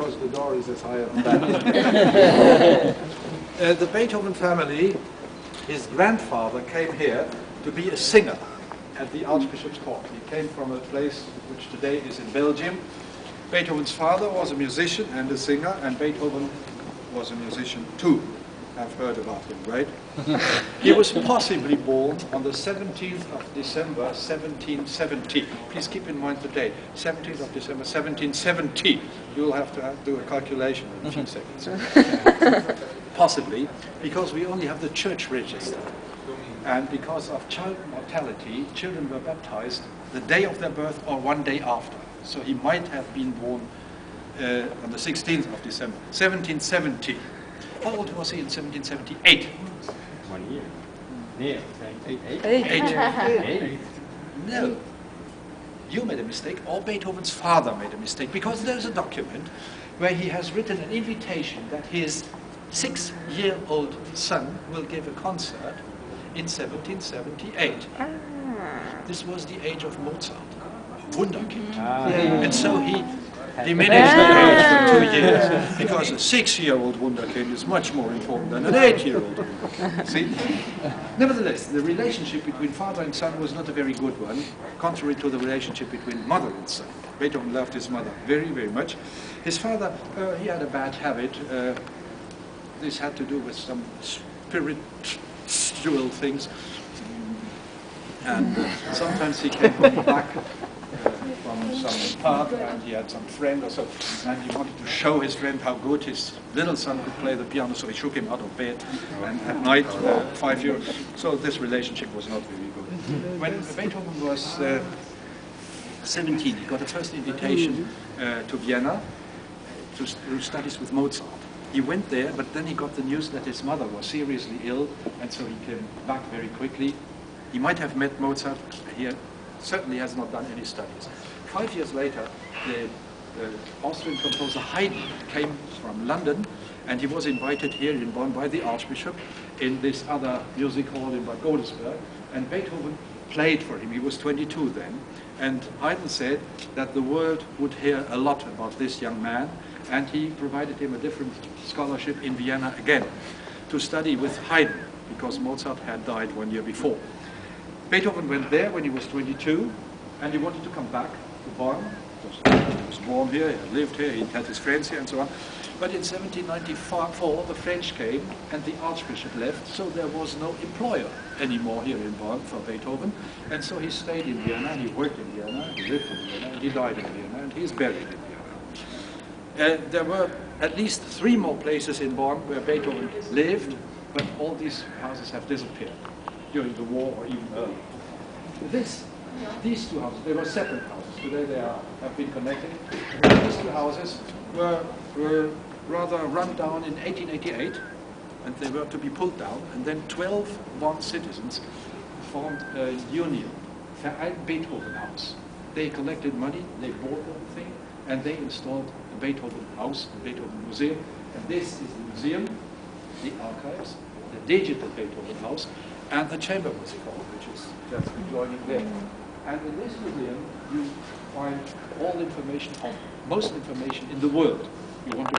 because the door is as high as that. The Beethoven family, his grandfather came here to be a singer at the Archbishop's court. He came from a place which today is in Belgium. Beethoven's father was a musician and a singer, and Beethoven was a musician too. I've heard about him, right? He was possibly born on the 17th of December, 1770. Please keep in mind the date, 17th of December, 1770. You'll have to do a calculation in a few seconds. Possibly, because we only have the church register. And because of child mortality, children were baptized the day of their birth or one day after. So he might have been born on the 16th of December, 1770. How old was he in 1778? 1 year. Yeah, 8. 8. No. You made a mistake, or Beethoven's father made a mistake, because there's a document where he has written an invitation that his 6-year-old son will give a concert in 1778. This was the age of Mozart, Wunderkind. And so he diminished the age to 2 years, because a 6-year-old Wunderkind is much more important than an 8-year-old Wunderkind. See? Nevertheless, the relationship between father and son was not a very good one, contrary to the relationship between mother and son. Beethoven loved his mother very, very much. His father, he had a bad habit. This had to do with some spiritual things. And sometimes he came home back from some pub, and he had some friend or so, and he wanted to show his friend how good his little son could play the piano, so he shook him out of bed, and at night, 5 years. So this relationship was not very good. When Beethoven was 17, he got a first invitation to Vienna to do studies with Mozart. He went there, but then he got the news that his mother was seriously ill, and so he came back very quickly. He might have met Mozart. He certainly has not done any studies. 5 years later, the Austrian composer Haydn came from London, and he was invited here in Bonn by the Archbishop in this other music hall in Bad Godesberg, and Beethoven played for him. He was 22 then, and Haydn said that the world would hear a lot about this young man, and he provided him a different scholarship in Vienna again to study with Haydn, because Mozart had died 1 year before. Beethoven went there when he was 22, and he wanted to come back to Bonn. He was born here, he had lived here, he had his friends here and so on. But in 1794, the French came and the Archbishop left, so there was no employer anymore here in Bonn for Beethoven. And so he stayed in Vienna, he worked in Vienna, he lived in Vienna, and he died in Vienna, and he is buried in Vienna. There were at least 3 more places in Bonn where Beethoven lived, but all these houses have disappeared during the war or even earlier. These 2 houses, they were separate houses. Today they have been connected. These 2 houses were rather run down in 1888, and they were to be pulled down. And then 12 Bonn citizens formed a union, Verein Beethoven House. They collected money, they bought the thing, and they installed the Beethoven House, the Beethoven Museum. And this is the museum, the archives, the digital Beethoven House, and the Chamber Music Hall, which is just adjoining there. And in this museum, you find all information, most information in the world. You want to